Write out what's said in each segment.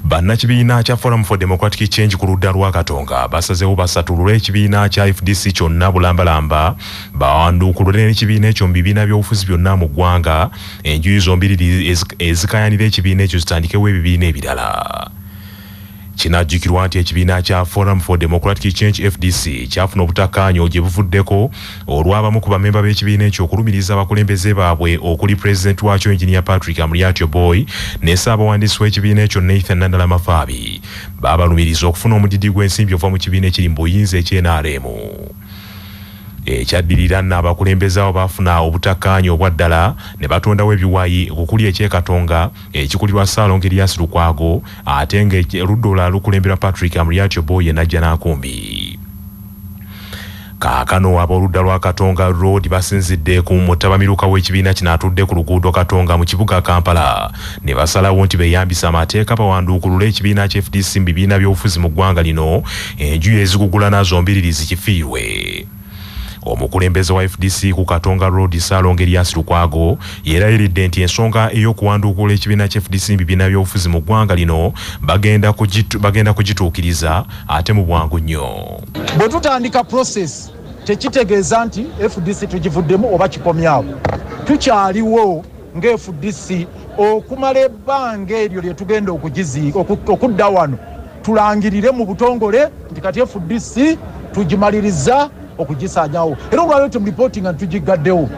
Bannakibiina kya Forum for Democratic Change ku ludda lwa Katonga basazewo basatulula ekibiina kya FDC kyonna bulambalamba bawanduukulule n'ekibiina ekyo mu bibiina by'obufuzi byonna mu ggwanga enjuyi zombiriri ezikayanira ekibiina ekyo zitandikewo ebibiina ebirala. Kinajjukirwa nti ekibiina kya Forum for Democratic Change FDC kyafuna obutakkaanyo gye buvuddeko olw'abamu ku bamemba b'ekibiina ekyo okulumiriza abakulembeze baabwe okuli Pulezidenti waakyo Engineer Patrick Amuriatyo Boy ne Ssaabawandiisi w'ekibiina ekyo Nathan Nandala Mafaabi baabalumiriza okufuna omudidi gw'ensimbi okuva mu kibiina ekiri mu buyinza eky'NRM. Ekyaddirira n'abakulembeze abo baafuna obutakkaanyo obwa ddala ne batondawo ebiwayi okuli eky'Ekatonga ekikulirwa Ssaalongo Lukwago ate ng'oludda olulala lukulemberwa Patrick Amuriatyo Boy n'ajja n'akumbi. Kaakano ab'oludda lwa Katonga Road basinzidde ku mutabamiruka w'ekibiina kino atudde ku luguudo Katonga mu kibuga Kampala ne basalawo nti beeyambisa amateeka bawanduukulula ekibiina kya FDC mu bibiina by'obufuzi mu ggwanga lino enjuyi ezigugulana zombiriri zikifiirwe. Omukulembeze wa FDC ku Katonga Road Ssaalongo Lukwago yeerayiridde nti ensonga ey'okuwanduukula ekibiina kya FDC mu bibiina by'obufuzi mu ggwanga lino bagenda kugituukiriza ate mu bwangu nnyo. Bwe tutandika process tekitegeeza nti FDC tugivuddemu oba kikomyawo. Tukyaliwo nga FDC okumala ebbanga eryo lye tugenda okudda wano tulangirire mu butongole nti kati FDC tugimaliriza okugisaanyawo era olwaleero tumuripotinga ntugigaddewo.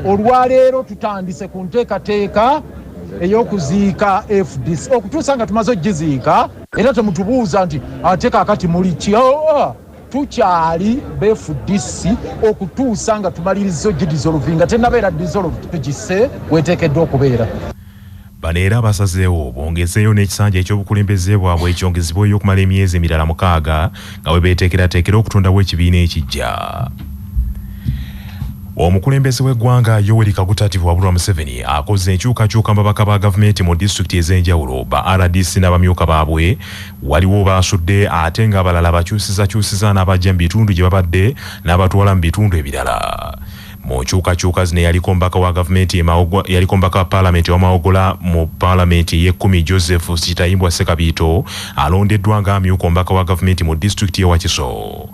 Olwaleero tutandise ku nteekateeka ey'okuziika FDC okutuusa nga tumaze ogiziika era temutubuuza nti ate kaakati muli ki. Tukyali FDC okutuusa nga tumaliriza ogidissolvinga tenabeera dissolved tugisse weteekeddwa okubeera. Bano era basazeewo bongezeeyo n'ekisanja eky'obukulembeze bwabwe ekyongezebweyo okumala emyezi emirala 6 nga bwe beeteekerateekera okutondawo ekibiina ekijja. Omukulembeze w'eggwanga Yoweri Kaguta Wabula Museveni akoze enkyukakyuka mbabaka ba gavumenti mu disitulikiti ez'enjawulo ba RDC n'abamyuka baabwe waliwo baasudde ate ng'abalala bakyusiza n'abajja mu bitundu gye babadde n'abatwala mu bitundu ebirala. Mu nkyukakyuka zino yaliko mbaka wa gavumenti yaliko mbaka wa paalamenti w'amawogola mu paalamenti y'e10 Joseph Kitayimbwa Sekabiito alondeddwa ng'amyuka mbaka wa gavumenti mu disitulikiti y'e Wakiso.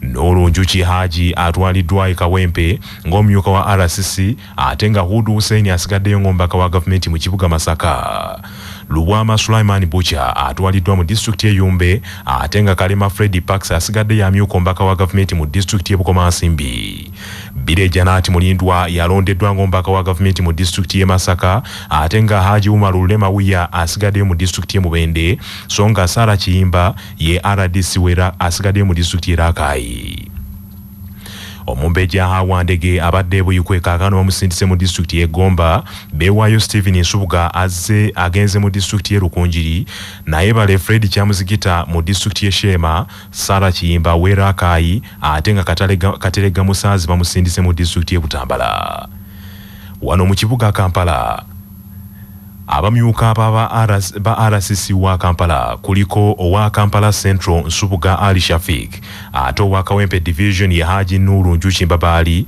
N'olunjuki Haji atwaliddwa e Kawempe ng'omumyuka wa RCC ate nga Hudu Hussein asigaddeyo ng'omubaka wa gavumenti mu kibuga Masaka. Lubwama Sulaiman Bucha atwaliddwa mu disitulikiti y'Eyumbe ate nga Kalema Freddy Pax asigadde yamyuka omubaka wa gavumenti mu disitulikiti y'e Bukomansimbi. Bireja Naati Mulindwa yalondeddwa ng'omubaka wa gavumenti mu disitulikiti y'e Masaka ate nga Haji Umar Lulema Wiya asigaddeyo mu disitulikiti y'e Mubende so nga Sara Kiyimba ye RDC wera asigaddeyo mu disitulikiti y'e Rakai. Omumbejja Hawandege abadde buyikwe kaakano bamusindise mu disitulikiti y'e Gomba beewaayo Stephen Nsubuga agenze mu disitulikiti y'e Rukunjiri naye bale Fred Kyamuzigita mu disitulikiti y'e Sheema Sara Kiyimba w'e Rakai ate nga Katerega Musaazi bamusindise mu disitulikiti y'e Butambala. Wano mu kibuga Kampala abamyuka ba RCC wa Kampala kuliko owa Kampala Central Nsubuga Ali Shafik ate owa Kawempe Division ye Haji Nuru Njuki Mbabali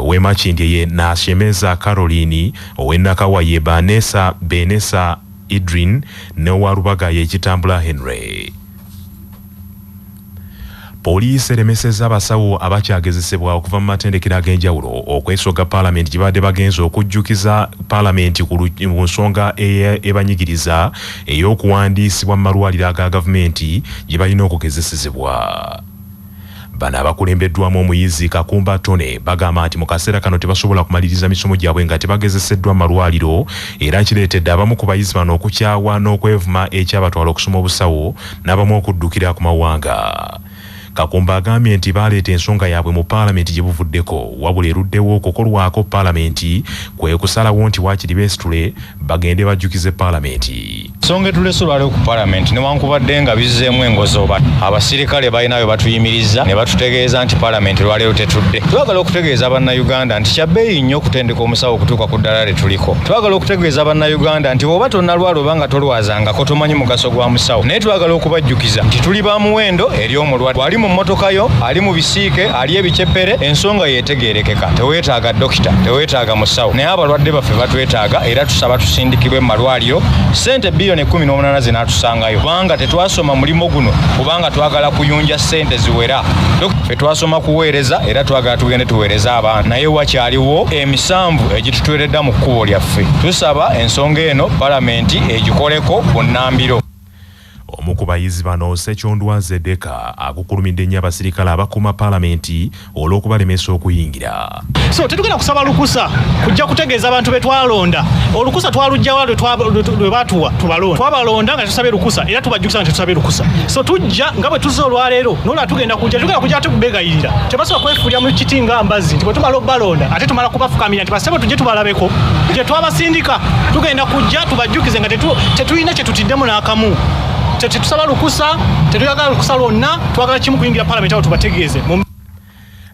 we Makindye ye Nashemeza Caroline owe Nakawa ye Benesa Idrin ne owa Rubaga ye Kitambula Henry. Poliisi eremesezza abasawo abakyagezesebwa okuva mu matendekero ag'enjawulo okwesoga paalamenti gye badde bagenza okujjukiza paalamenti ku nsonga ebanyigiriza ey'okuwandiisibwa mu malwaliro aga gavumenti gye balina okugezesezebwa. Bano abakulembeddwamu omuyizi Kakumba Tone bagamba nti mu kaseera kano tebasobola kumaliriza misomo gyabwe nga tebagezeseddwa mu malwaliro era kireetedde abamu ku bayizi bano okukyawa n'okwevuma ekyabatwala okusoma obusawo n'abamu okuddukira ku mawanga. Kakumba agambye nti baleeta ensonga yaabwe mu paalamenti gye buvuddeko wabula eruddewo okukolwako paalamenti kwe kusalawo nti waakiri beesitule bagende bajjukize paalamenti. Ensonga etulese olwaleero ku paalamenti newankubadde nga bizzeemu engozoba abasirikale balinayo batuyimiriza ne batutegeeza nti paalamenti olwaleero tetudde. Twagala okutegeeza bannayuganda nti kyabbeeyi nnyo okutendeka omusawo okutuuka ku ddala lye tuliko. Twagala okutegeeza bannayuganda nti bw'oba tonnalwala oba nga tolwazangako tomanyi mugaso gwa musawo naye twagala okubajjukiza nti tuli ba muwendo eri omulwadde ali mu mmotoka yo ali mu bisiike ali ebiceppere ensonga yeetegeerekeka. Teweetaaga dokita teweetaaga musawo naye abalwadde baffe batwetaaga era tusaba tusindikibwe mu malwaliro. Ssente biliyoni ne 18 zinatusangayo kubanga tetwasoma mulimo guno kubanga twagala kuyunja ssente ziwera ffe twasoma kuweereza era twagala tugende tuweereza abantu naye wakyaliwo emisanvu egitutweredda mu kkubo lyaffe tusaba ensonga eno palamenti egikoleko bunnambiro. Omu ku bayizi bano Ssekyondwa Zedeka akukulumidde nnyo abasirikale abakuuma palamenti olw'okubalemesa okuyingira. So tetugenda kusaba lukusa kujja kutegeeza abantu be twalonda olukusa twalujjawa lwe batuwa tubalonda twabalonda nga tusabye lukusa era tubajjukisa nga tusabye lukusa so tujja nga bwe tuzza olwaleero nola tugenda kujja tubegayirira tebasobola kwefuulira mu kitinga mbazi nti bwe tumala obbalonda ate tumala kubafukamira nti basebo tujje tubalabeko gye twabasindika tugenda kujja tubajjukize nga tetulina kye tutiddemu n'akamu. Tetusaba lukusa tetuyagala lukusa lwonna twagala kimu kuyingira palamenti awo tubategeeze.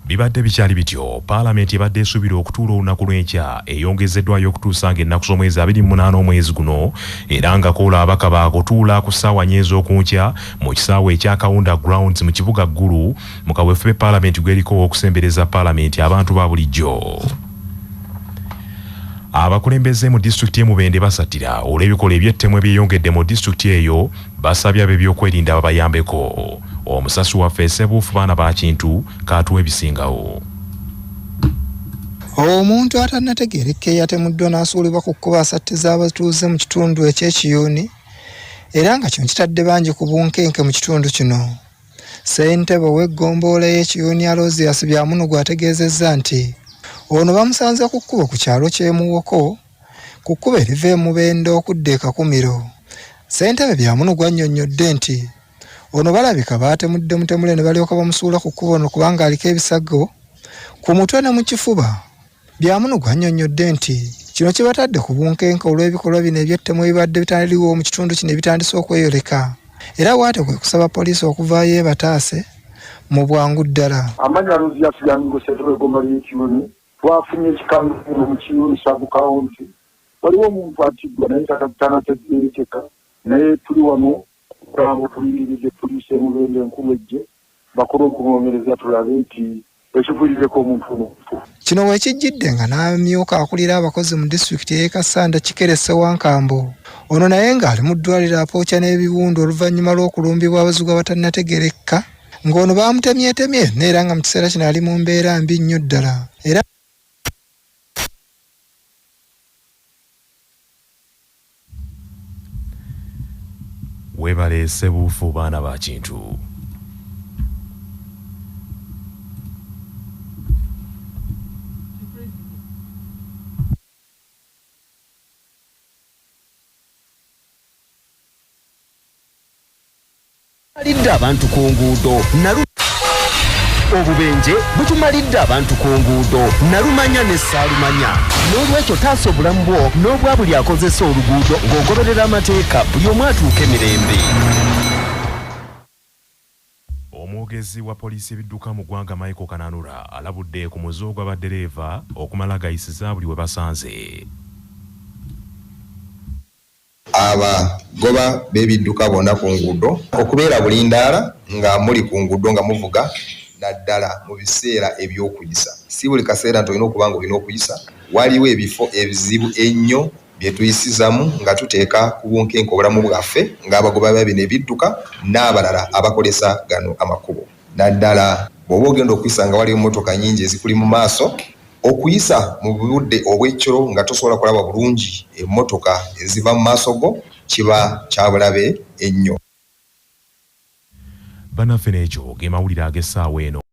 Bibadde bikyali bityo palamenti ebadde esuubira okutuula olunaku lw'enkya eyongezeddwayo okutuusa ng'ennaku z'omwezi 28 omwezi guno era nga koola ababaka baakutuula ku ssaawa 4 ez'okunkya mu kisaawe ekya Kaunda Grounds mu kibuga Ggulu mu kaweefube palamenti gweriko okusembereza palamenti abantu ba bulijjo. Abakulembeze mu disitulikiti y'Mubende basatira olw'ebikolwa eby'ettemu ebyeyongedde mu disitulikiti eyo basabye ab'ebyokwerinda babayambeko. Omusasi waffe Ssebuufu baana ba Kintu kaatuwa ebisingawo. Omuntu atannategeerekeka yatemuddwa n'asuulibwa ku kkubo asattiza abatuuze mu kitundu eky'Ekiyuni era nga kino kitadde bangi ku bunkenke mu kitundu kino. Ssentebe w'eggombolola y'Ekiyuni Alozias Byamunugwa ategeezezza nti ono bamusanze ku kkubo ku kyalo ky'Emuwoko ku kkubo eriva e Mubende okudda e Kakumiro. Ssentebe Byamunugwa annyonnyodde nti ono balabika baatemudde mutemule ne balyoka bamusuula ku kkubo ono kubanga aliko ebisago ku mutwe ne mu kifuba. Byamunugwa annyonnyodde nti kino kibatadde ku bunkenke olw'ebikolwa bino eby'ettemu ebibadde bitandiriwo mu kitundu kino ebitandise okweyoleka era bw'ate kwe kusaba poliisi okuvaayo ebataase mu bwangu ddala. Amanya Alozias Byamunugwa eggombolola y'Ekiyuni twafunye ekikangiro mu Kiyuni sub-county waliwo omuntu atiddwa naye tatanategeerekeka naye tuli wano abo tulingirije poliisi Mubende enkulu ejje bakole okunoonyereza tulabe nti ekiviirireko omuntu ono. Kino weekijjidde nga n'amyuka akulira abakozi mu disitulikiti y'e Kasanda Kikere Ssewankambo ono naye ng'ali mu ddwaliro apookya n'ebiwundu oluvannyuma lw'okulumbibwa abazigu abatannategeerekeka ng'ono baamutemyetemye neera nga mu kiseera kino ali mu mbeera mbi nnyo ddala era Webale Ssebuufu baana ba Kintu. Lidde abantu ku nguudo obubenje butumalidde abantu ku nguudo nalumanya ne Saalumanya n'olwekyo taasa obulamu bwo n'obwa buli akozesa oluguudo ng'ogoberera amateeka buli omu atuuke mirembe. Omwogezi wa poliisi ebidduka mu ggwanga Michael Kananura alabudde ku muzo gw'abaddereeva okumala gayisiza buli we basanze. Abagoba b'ebidduka bonna ku nguudo okubeera bulindaala nga muli ku nguudo nga muvuga naddala mu biseera eby'okuyisa. Si buli kaseera nti olina okuba nga olina okuyisa. Waliwo ebifo ebizibu ennyo bye tuyisizamu nga tuteeka ku bunkenke obulamu bwaffe ng'abagoba ba bino ebidduka n'abalala abakolesa gano amakubo. Naddala bw'oba ogenda okuyisa nga waliwo emmotoka nnyingi ezikuli mu maaso okuyisa mu budde obw'ekiro nga tosobola kulaba bulungi emmotoka eziva mu maaso go kiba kya bulabe ennyo. Bannaffe n'ekyo ge mawulire ag'essaawa eno.